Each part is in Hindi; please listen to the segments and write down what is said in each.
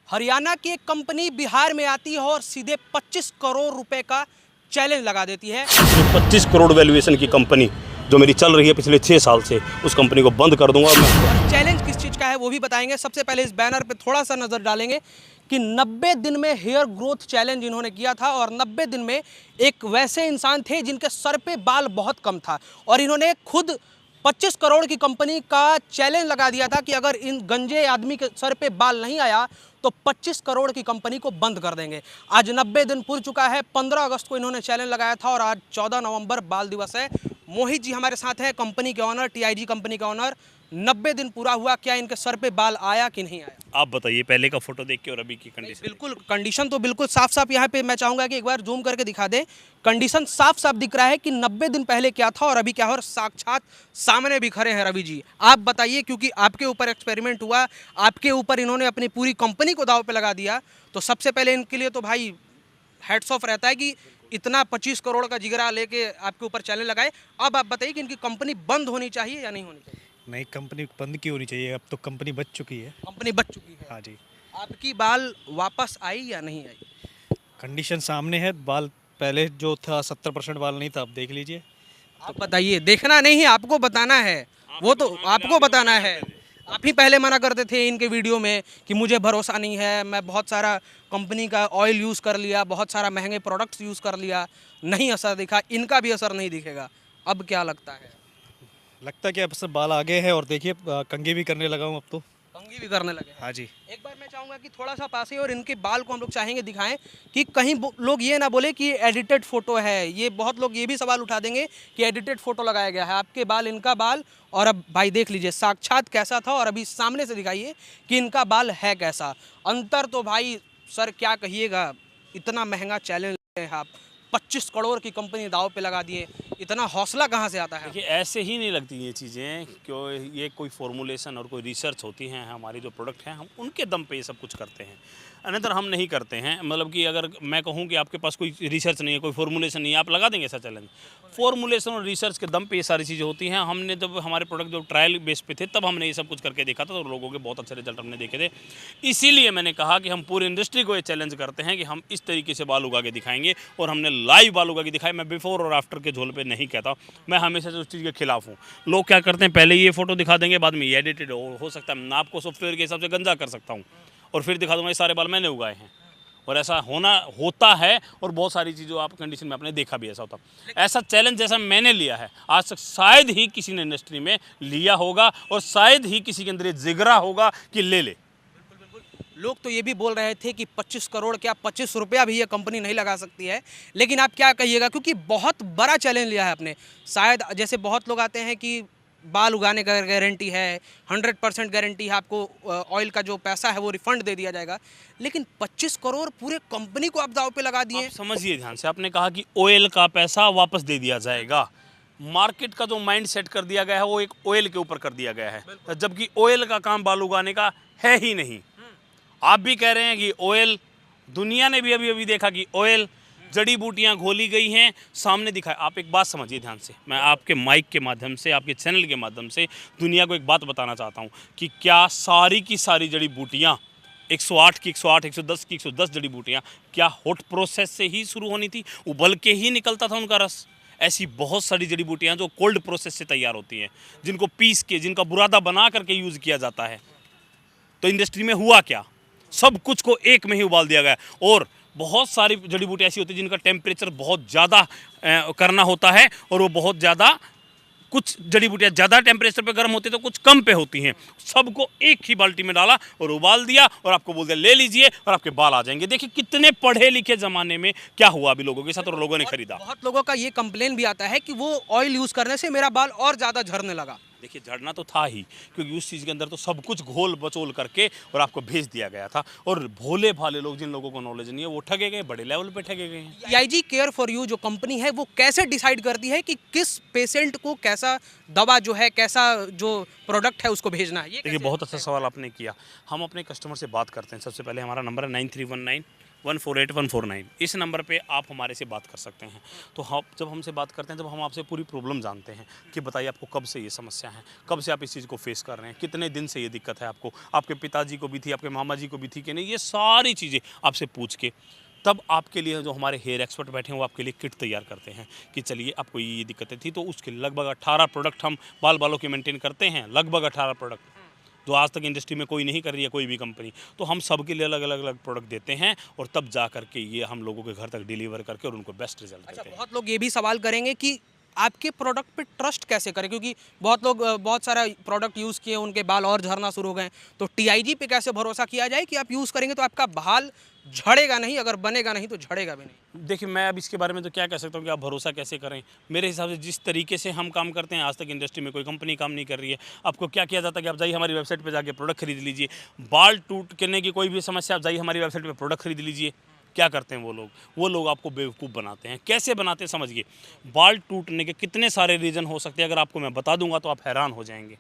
हरियाणा की एक कंपनी बिहार में आती है और सीधे 25 करोड़ रुपए का चैलेंज लगा देती है। 25 करोड़ वैल्यूएशन की कंपनी जो मेरी चल रही है पिछले 6 साल से, उस कंपनी को बंद कर दूंगा मैं। और चैलेंज किस चीज़ का है वो भी बताएंगे। सबसे पहले इस बैनर पे थोड़ा सा नज़र डालेंगे कि 90 दिन में हेयर ग्रोथ चैलेंज इन्होंने किया था और 90 दिन में एक वैसे इंसान थे जिनके सर पे बाल बहुत कम था और इन्होंने खुद 25 करोड़ की कंपनी का चैलेंज लगा दिया था कि अगर इन गंजे आदमी के सर पे बाल नहीं आया तो 25 करोड़ की कंपनी को बंद कर देंगे। आज 90 दिन पूर चुका है। 15 अगस्त को इन्होंने चैलेंज लगाया था और आज 14 नवंबर बाल दिवस है। मोहित जी हमारे साथ हैं, कंपनी के ऑनर, टीआईजी कंपनी का ऑनर। 90 दिन पूरा हुआ, क्या इनके सर पे बाल आया कि नहीं आया? आप बताइए पहले का फोटो देख के और अभी की कंडीशन। बिल्कुल कंडीशन तो बिल्कुल साफ साफ यहाँ पे मैं चाहूंगा कि एक बार जूम करके दिखा दें। कंडीशन साफ साफ दिख रहा है कि 90 दिन पहले क्या था और अभी क्या है, और साक्षात सामने भी खड़े हैं रवि जी। आप बताइए, क्योंकि आपके ऊपर एक्सपेरिमेंट हुआ, आपके ऊपर इन्होंने अपनी पूरी कंपनी को दांव पे लगा दिया, तो सबसे पहले इनके लिए तो भाई हैट्स ऑफ रहता है कि इतना 25 करोड़ का जिगरा लेके आपके ऊपर चैलेंज लगाए। अब आप बताइए कि इनकी कंपनी बंद होनी चाहिए या नहीं होनी चाहिए? नहीं, कंपनी बंद क्यों होनी चाहिए? अब तो कंपनी बच चुकी है। कंपनी बच चुकी है। हाँ जी। आपकी बाल वापस आई या नहीं आई? कंडीशन सामने है। बाल पहले जो था 70% बाल नहीं था, अब देख लीजिए। आप बताइए। देखना नहीं है, आपको बताना है। वो तो आपको बताना है। आप ही पहले मना करते थे इनके वीडियो में कि मुझे भरोसा नहीं है, मैं बहुत सारा कंपनी का ऑयल यूज़ कर लिया, बहुत सारा महंगे प्रोडक्ट्स यूज़ कर लिया, नहीं असर दिखा। इनका भी असर नहीं दिखेगा। अब क्या लगता है? लगता है कि अब सब बाल आ गए हैं और देखिए कंघी भी करने लगा हूँ अब तो। कंघी भी करने लगे हैं। हाँ जी। एक बार मैं चाहूँगा कि थोड़ा सा पास ही और इनके बाल को हम लोग चाहेंगे दिखाएं कि कहीं लोग ये ना बोले कि एडिटेड फोटो है। ये बहुत लोग ये भी सवाल उठा देंगे कि एडिटेड फोटो लगाया गया है। आपके बाल, इनका बाल, और अब भाई देख लीजिए साक्षात कैसा था और अभी सामने से दिखाइए कि इनका बाल है कैसा। अंतर तो भाई सर क्या कहिएगा। इतना महंगा चैलेंज है आप, 25 करोड़ की कंपनी दाव पे लगा दिए। इतना हौसला कहाँ से आता है? देखिए ऐसे ही नहीं लगती ये चीज़ें, क्यों ये कोई फॉर्मुलेशन और कोई रिसर्च होती हैं। हमारी जो प्रोडक्ट हैं हम उनके दम पे ये सब कुछ करते हैं, अन्यथा हम नहीं करते हैं। मतलब कि अगर मैं कहूँ कि आपके पास कोई रिसर्च नहीं है, कोई फॉर्मुलेशन नहीं है, आप लगा देंगे ऐसा चैलेंज? फॉर्मुलेशन और रिसर्च के दम पे ये सारी चीज़ें होती हैं। हमने जब हमारे प्रोडक्ट जो ट्रायल बेस पे थे तब हमने ये सब कुछ करके देखा था तो लोगों के बहुत अच्छे रिजल्ट हमने देखे थे। इसीलिए मैंने कहा कि हम पूरी इंडस्ट्री को ये चैलेंज करते हैं कि हम इस तरीके से बाल उगा के दिखाएंगे और हमने लाइव बाल उगा के दिखाए। मैं बिफोर और आफ्टर के झोल पे नहीं कहता, मैं हमेशा से उस चीज़ के खिलाफ हूँ। लोग क्या करते हैं, पहले ये फोटो दिखा देंगे, बाद में ये एडिटेड हो सकता है। मैं आपको सॉफ्टवेयर के हिसाब से गंजा कर सकता हूँ और फिर दिखा दूंगा ये सारे बाल मैंने उगाए हैं। और ऐसा होता है और बहुत सारी चीज़ों आप कंडीशन में आपने देखा भी ऐसा होता। ऐसा चैलेंज जैसा मैंने लिया है आज तक शायद ही किसी ने इंडस्ट्री में लिया होगा और शायद ही किसी के अंदर ये जिगरा होगा कि ले ले। लोग तो ये भी बोल रहे थे कि 25 करोड़ क्या 25 रुपया भी ये कंपनी नहीं लगा सकती है, लेकिन आप क्या कहिएगा, क्योंकि बहुत बड़ा चैलेंज लिया है आपने। शायद जैसे बहुत लोग आते हैं कि बाल उगाने का गारंटी है, 100% गारंटी है, आपको ऑयल का जो पैसा है वो रिफंड दे दिया जाएगा, लेकिन 25 करोड़ पूरे कंपनी को आप दांव पे लगा दिए। आप समझिए ध्यान से, आपने कहा कि ऑयल का पैसा वापस दे दिया जाएगा। मार्केट का जो माइंड सेट कर दिया गया है वो एक ऑयल के ऊपर कर दिया गया है, जबकि ऑयल का काम बाल उगाने का है ही नहीं। आप भी कह रहे हैं कि ऑयल, दुनिया ने भी अभी अभी देखा कि ऑयल, जड़ी बूटियां घोली गई हैं, सामने दिखाए। आप एक बात समझिए ध्यान से, मैं आपके माइक के माध्यम से, आपके चैनल के माध्यम से दुनिया को एक बात बताना चाहता हूं कि क्या सारी की सारी जड़ी बूटियां 108 की 108, 110 की 110 जड़ी बूटियां क्या हॉट प्रोसेस से ही शुरू होनी थी, उबल के ही निकलता था उनका रस? ऐसी बहुत सारी जड़ी बूटियां जो कोल्ड प्रोसेस से तैयार होती हैं, जिनको पीस के, जिनका बुरादा बना करके यूज़ किया जाता है। तो इंडस्ट्री में हुआ क्या, सब कुछ को एक में ही उबाल दिया गया। और बहुत सारी जड़ी बूटियाँ ऐसी होती हैं जिनका टेम्परेचर बहुत ज़्यादा करना होता है और वो बहुत ज़्यादा, कुछ जड़ी बूटियाँ ज़्यादा टेम्परेचर पे गर्म होती है तो कुछ कम पे होती हैं। सबको एक ही बाल्टी में डाला और उबाल दिया और आपको बोल दिया ले लीजिए और आपके बाल आ जाएंगे। देखिए कितने पढ़े लिखे ज़माने में क्या हुआ अभी लोगों के साथ और लोगों ने खरीदा। बहुत लोगों का ये कंप्लेन भी आता है कि वो ऑयल यूज़ करने से मेरा बाल और ज़्यादा झड़ने लगा। देखिए झड़ना तो था ही, क्योंकि उस चीज़ के अंदर तो सब कुछ घोल बचोल करके और आपको भेज दिया गया था। और भोले भाले लोग, जिन लोगों को नॉलेज नहीं है, वो ठगे गए, बड़े लेवल पे ठगे गए हैं। टीआईजी केयर फॉर यू जो कंपनी है वो कैसे डिसाइड करती है कि किस पेशेंट को कैसा दवा जो है, कैसा जो प्रोडक्ट है उसको भेजना है? ये देखिए बहुत अच्छा सवाल आपने किया। हम अपने कस्टमर से बात करते हैं। सबसे पहले हमारा नंबर है 9319 148149 इस नंबर पे आप हमारे से बात कर सकते हैं। तो हम जब हमसे बात करते हैं, जब हम आपसे पूरी प्रॉब्लम जानते हैं कि बताइए आपको कब से ये समस्या है, कब से आप इस चीज़ को फेस कर रहे हैं, कितने दिन से ये दिक्कत है आपको, आपके पिताजी को भी थी, आपके मामा जी को भी थी कि नहीं, ये सारी चीज़ें आपसे पूछ के तब आपके लिए जो हमारे हेयर एक्सपर्ट बैठे हैं वो आपके लिए किट तैयार करते हैं कि चलिए आपको ये दिक्कतें थी। तो उसके लगभग 18 प्रोडक्ट हम बालों के मेंटेन करते हैं, लगभग 18 प्रोडक्ट जो आज तक इंडस्ट्री में कोई नहीं कर रही है, कोई भी कंपनी। तो हम सबके लिए अलग अलग प्रोडक्ट देते हैं और तब जा करके ये हम लोगों के घर तक डिलीवर करके और उनको बेस्ट रिजल्ट देते हैं। बहुत लोग ये भी सवाल करेंगे कि आपके प्रोडक्ट पे ट्रस्ट कैसे करें, क्योंकि बहुत लोग बहुत सारा प्रोडक्ट यूज़ किए, उनके बाल और झड़ना शुरू हो गए। तो टीआईजी पे कैसे भरोसा किया जाए कि आप यूज़ करेंगे तो आपका बाल झड़ेगा नहीं, अगर बनेगा नहीं तो झड़ेगा भी नहीं? देखिए, मैं अब इसके बारे में तो क्या कह सकता हूँ कि आप भरोसा कैसे करें। मेरे हिसाब से जिस तरीके से हम काम करते हैं, आज तक इंडस्ट्री में कोई कंपनी काम नहीं कर रही है। आपको क्या किया जाता है कि आप जाइए हमारी वेबसाइट पे जाके प्रोडक्ट खरीद लीजिए। बाल टूटने की कोई भी समस्या, आप जाइए हमारी वेबसाइट पे प्रोडक्ट खरीद लीजिए। क्या करते हैं वो लोग आपको बेवकूफ़ बनाते हैं। कैसे बनाते हैं समझिए। बाल टूटने के कितने सारे रीज़न हो सकते हैं, अगर आपको मैं बता दूंगा तो आप हैरान हो जाएंगे।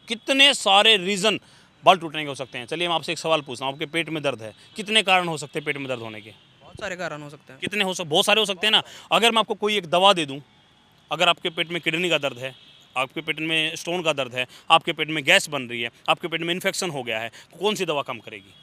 कितने सारे रीज़न बाल टूटने के हो सकते हैं। चलिए मैं आपसे एक सवाल पूछता हूँ, आपके पेट में दर्द है, कितने कारण हो सकते हैं पेट में दर्द होने के? बहुत सारे कारण हो सकते हैं। कितने बहुत सारे हो सकते हैं ना। अगर मैं आपको कोई एक दवा दे दूँ, अगर आपके पेट में किडनी का दर्द है, आपके पेट में स्टोन का दर्द है, आपके पेट में गैस बन रही है, आपके पेट में इन्फेक्शन हो गया है, तो कौन सी दवा काम करेगी?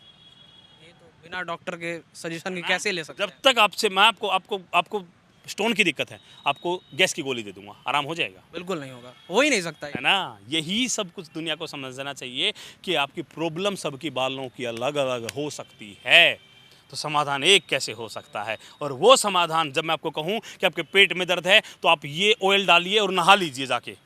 ये तो बिना डॉक्टर के सजेशन के कैसे ले सकते जब तक आपसे मैं आपको स्टोन की दिक्कत है, आपको गैस की गोली दे दूंगा, आराम हो जाएगा? बिल्कुल नहीं होगा, हो ही नहीं सकता है ना। यही सब कुछ दुनिया को समझना चाहिए कि आपकी प्रॉब्लम सबकी बालों की अलग अलग हो सकती है, तो समाधान एक कैसे हो सकता है। और वो समाधान जब मैं आपको कहूँ कि आपके पेट में दर्द है तो आप ये ऑयल डालिए और नहा लीजिए, जाके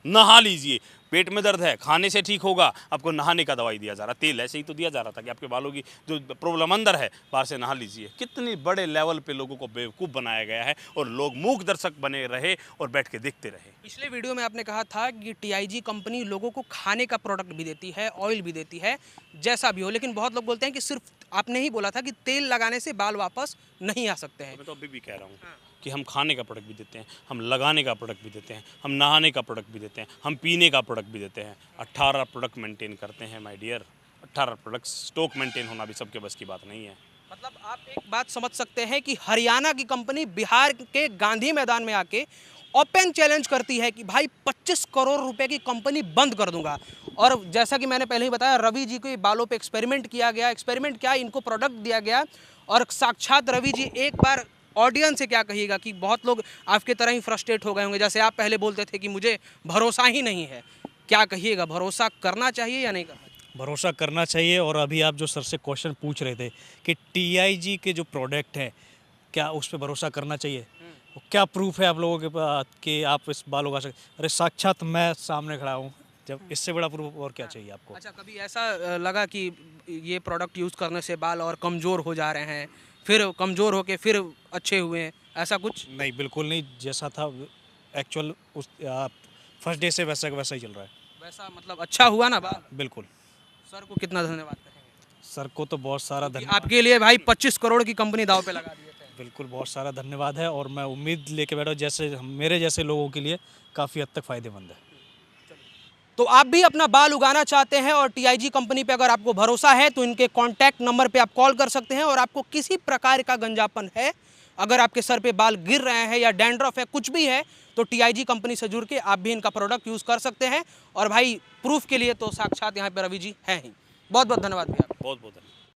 नहा लीजिए। पेट में दर्द है, खाने से ठीक होगा, आपको नहाने का दवाई दिया जा रहा, तेल ऐसे ही तो दिया जा रहा था कि आपके बालों की जो प्रॉब्लम अंदर है बाहर से नहा लीजिए। कितनी बड़े लेवल पे लोगों को बेवकूफ़ बनाया गया है और लोग मूक दर्शक बने रहे और बैठ के देखते रहे। पिछले वीडियो में आपने कहा था कि टीआईजी कंपनी लोगों को खाने का प्रोडक्ट भी देती है, ऑयल भी देती है, जैसा भी हो, लेकिन बहुत लोग बोलते हैं कि सिर्फ आपने ही बोला था कि तेल लगाने से बाल वापस नहीं आ सकते हैं। मैं तो अभी भी कह रहा हूँ कि हम खाने का प्रोडक्ट भी देते हैं, हम लगाने का प्रोडक्ट भी देते हैं, हम नहाने का प्रोडक्ट भी देते हैं, हम पीने का प्रोडक्ट भी देते हैं। 18 प्रोडक्ट मेंटेन करते हैं my dear. 18 product, stock maintain होना भी सबके बस की बात नहीं है। मतलब आप एक बात समझ सकते हैं कि हरियाणा की कंपनी बिहार के गांधी मैदान में आके ओपन चैलेंज करती है कि भाई 25 करोड़ रुपए की कंपनी बंद कर दूंगा। और जैसा कि मैंने पहले ही बताया, रवि जी के बालों पे एक्सपेरिमेंट किया गया, एक्सपेरिमेंट क्या, इनको प्रोडक्ट दिया गया और साक्षात रवि जी एक बार ऑडियंस से क्या कहिएगा कि बहुत लोग आपके तरह ही फ्रस्ट्रेट हो गए होंगे, जैसे आप पहले बोलते थे कि मुझे भरोसा ही नहीं है। क्या कहिएगा, भरोसा करना चाहिए या नहीं करना चाहिए? भरोसा करना चाहिए। और अभी आप जो सर से क्वेश्चन पूछ रहे थे कि टीआईजी के जो प्रोडक्ट हैं क्या उस पर भरोसा करना चाहिए, क्या प्रूफ है आप लोगों के पास कि आप इस बाल उगा सकते? अरे साक्षात मैं सामने खड़ा हूँ, जब इससे बड़ा प्रूफ और क्या चाहिए आपको? अच्छा, कभी ऐसा लगा कि ये प्रोडक्ट यूज़ करने से बाल और कमज़ोर हो जा रहे हैं, फिर कमज़ोर होके फिर अच्छे हुए हैं, ऐसा कुछ? नहीं, बिल्कुल नहीं। जैसा था एक्चुअल उस फर्स्ट डे से वैसा वैसा ही चल रहा है। वैसा मतलब अच्छा हुआ ना बाल? बिल्कुल। सर को कितना धन्यवाद कहेंगे? सर को तो बहुत सारा कि धन्यवाद। आपके लिए भाई 25 करोड़ की कंपनी दाव पे लगा दिए थे। बिल्कुल, बहुत सारा धन्यवाद है और मैं उम्मीद लेके बैठा हूँ जैसे मेरे जैसे लोगों के लिए काफ़ी हद तक फ़ायदेमंद है। तो आप भी अपना बाल उगाना चाहते हैं और टीआईजी कंपनी पे अगर आपको भरोसा है तो इनके कॉन्टैक्ट नंबर पे आप कॉल कर सकते हैं। और आपको किसी प्रकार का गंजापन है, अगर आपके सर पे बाल गिर रहे हैं या डैंड्रफ है, कुछ भी है, तो टीआईजी कंपनी से जुड़ के आप भी इनका प्रोडक्ट यूज़ कर सकते हैं। और भाई प्रूफ के लिए तो साक्षात यहाँ पे रवि जी हैं ही। बहुत बहुत धन्यवाद भैया। बहुत बहुत धन्यवाद।